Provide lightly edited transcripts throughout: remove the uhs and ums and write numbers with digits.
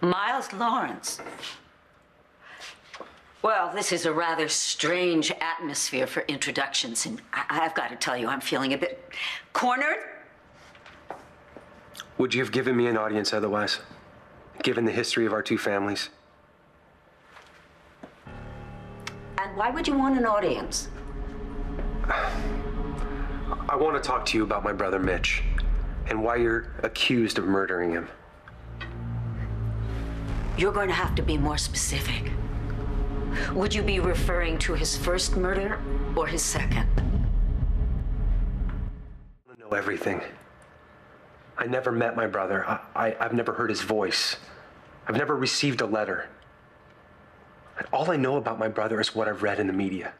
Miles Laurence. Well, this is a rather strange atmosphere for introductions, and I've got to tell you, I'm feeling a bit cornered. Would you have given me an audience otherwise, given the history of our two families? And why would you want an audience? I want to talk to you about my brother Mitch, and why you're accused of murdering him. You're going to have to be more specific. Would you be referring to his first murder or his second? I know everything. I never met my brother. I've never heard his voice. I've never received a letter. And all I know about my brother is what I've read in the media.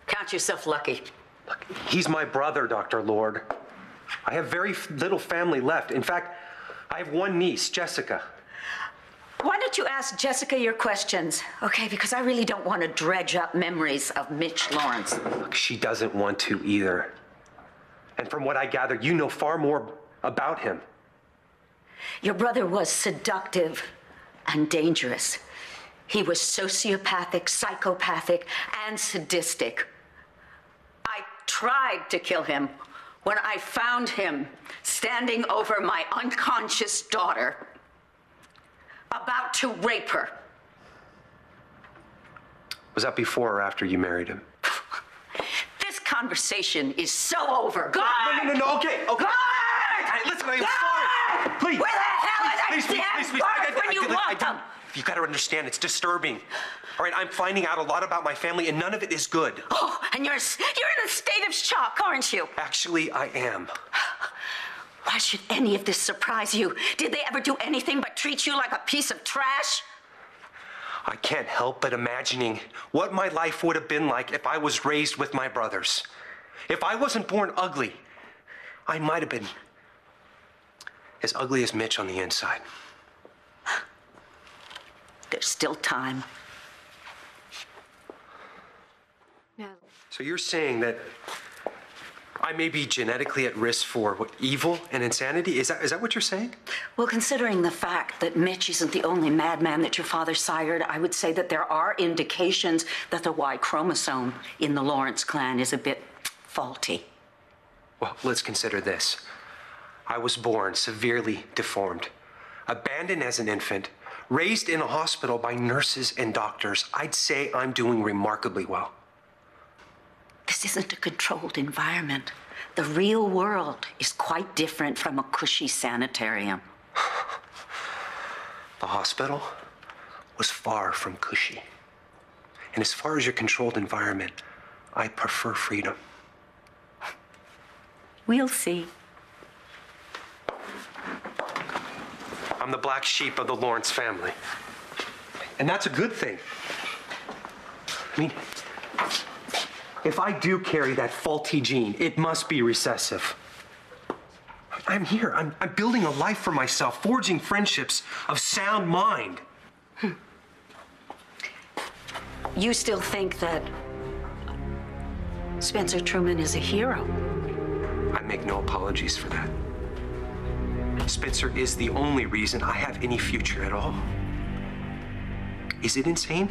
Count yourself lucky. Look, he's my brother, Dr. Lord. I have very little family left. In fact, I have one niece, Jessica. Why don't you ask Jessica your questions, okay? Because I really don't want to dredge up memories of Mitch Laurence. Look, she doesn't want to either. And from what I gather, you know far more about him. Your brother was seductive and dangerous. He was sociopathic, psychopathic, and sadistic. I tried to kill him when I found him standing over my unconscious daughter, about to rape her. Was that before or after you married him? This conversation is so over. Guard! No, okay. Guard! Hey, listen, I'm sorry. Please. Where the hell are they damn guards when you want them? You gotta understand, it's disturbing. All right, I'm finding out a lot about my family, and none of it is good. Oh, and you're in a state of shock, aren't you? Actually, I am. Why should any of this surprise you? Did they ever do anything but treat you like a piece of trash? I can't help but imagining what my life would have been like if I was raised with my brothers. If I wasn't born ugly, I might have been as ugly as Mitch on the inside. There's still time. No. So you're saying that I may be genetically at risk for what, evil and insanity? Is that what you're saying? Well, considering the fact that Mitch isn't the only madman that your father sired, I would say that there are indications that the Y chromosome in the Laurence clan is a bit faulty. Well, let's consider this. I was born severely deformed, abandoned as an infant, raised in a hospital by nurses and doctors. I'd say I'm doing remarkably well. This isn't a controlled environment. The real world is quite different from a cushy sanitarium. The hospital was far from cushy. And as far as your controlled environment, I prefer freedom. We'll see. I'm the black sheep of the Laurence family. And that's a good thing. I mean, if I do carry that faulty gene, it must be recessive. I'm here. I'm building a life for myself, forging friendships of sound mind. You still think that Spencer Truman is a hero? I make no apologies for that. Spencer is the only reason I have any future at all. Is it insane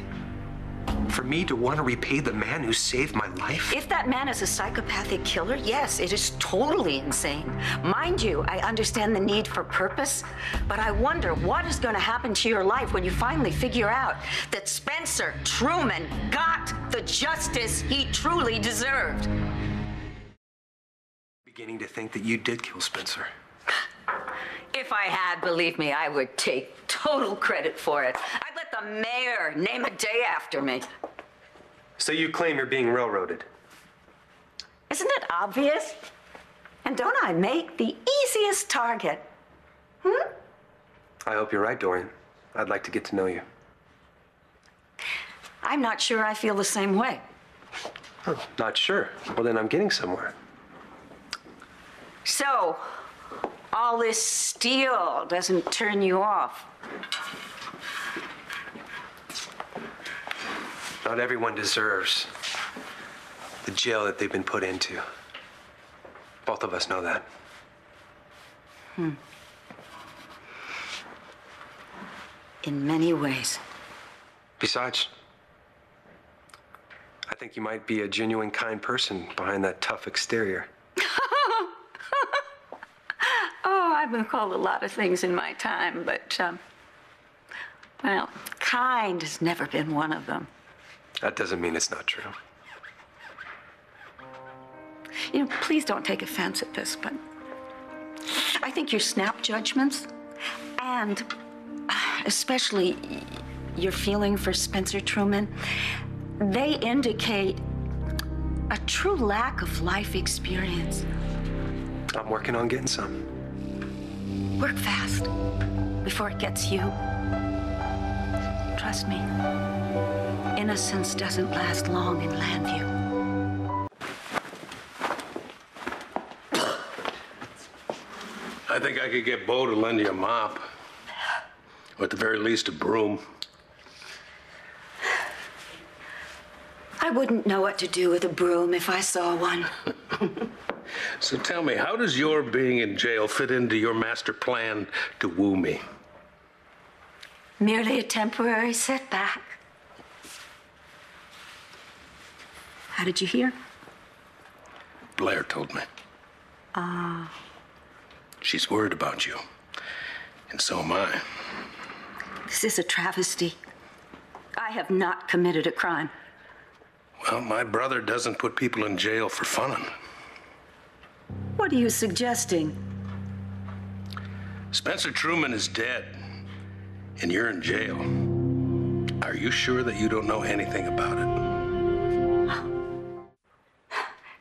for me to want to repay the man who saved my life? If that man is a psychopathic killer, yes, it is totally insane. Mind you, I understand the need for purpose, but I wonder what is going to happen to your life when you finally figure out that Spencer Truman got the justice he truly deserved. Beginning to think that you did kill Spencer. If I had, believe me, I would take total credit for it. I'd let the mayor name a day after me. So you claim you're being railroaded? Isn't it obvious? And don't I make the easiest target? I hope you're right, Dorian. I'd like to get to know you. I'm not sure I feel the same way. Oh, not sure. Well, then I'm getting somewhere. So, all this steel doesn't turn you off. Not everyone deserves the jail that they've been put into. Both of us know that. in many ways. Besides, I think you might be a genuine kind person behind that tough exterior. Oh, I've been called a lot of things in my time, but, well, kind has never been one of them. That doesn't mean it's not true. You know, please don't take offense at this, but I think your snap judgments and especially your feeling for Spencer Truman, they indicate a true lack of life experience. I'm working on getting some. Work fast before it gets you. Trust me, innocence doesn't last long in Landview. I think I could get Bo to lend you a mop. Or at the very least, a broom. I wouldn't know what to do with a broom if I saw one. So tell me, how does your being in jail fit into your master plan to woo me? Merely a temporary setback. How did you hear? Blair told me. She's worried about you. And so am I. This is a travesty. I have not committed a crime. Well, my brother doesn't put people in jail for fun. What are you suggesting? Spencer Truman is dead, and you're in jail. Are you sure that you don't know anything about it?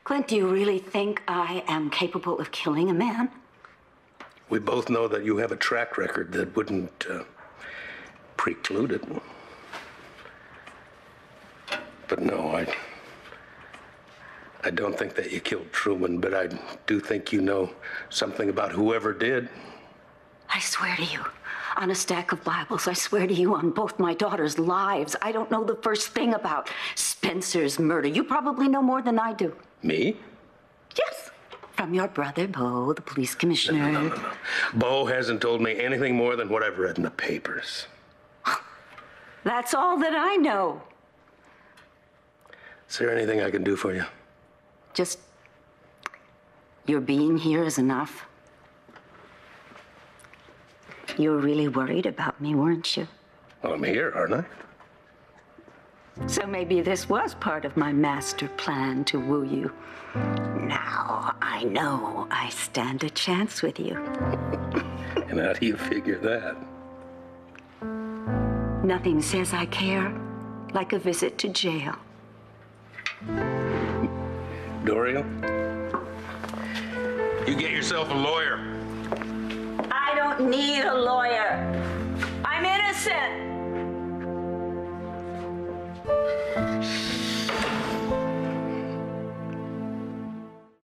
Clint, do you really think I am capable of killing a man? We both know that you have a track record that wouldn't preclude it. But no, I don't think that you killed Truman, but I do think you know something about whoever did. I swear to you, on a stack of Bibles, I swear to you on both my daughters' lives, I don't know the first thing about Spencer's murder. You probably know more than I do. Me? Yes. From your brother, Bo, the police commissioner. No. Bo hasn't told me anything more than what I've read in the papers. That's all that I know. Is there anything I can do for you? Just your being here is enough. You were really worried about me, weren't you? Well, I'm here, aren't I? So maybe this was part of my master plan to woo you. Now I know I stand a chance with you. And how do you figure that? Nothing says I care like a visit to jail. Dorian, you get yourself a lawyer. I don't need a lawyer. I'm innocent.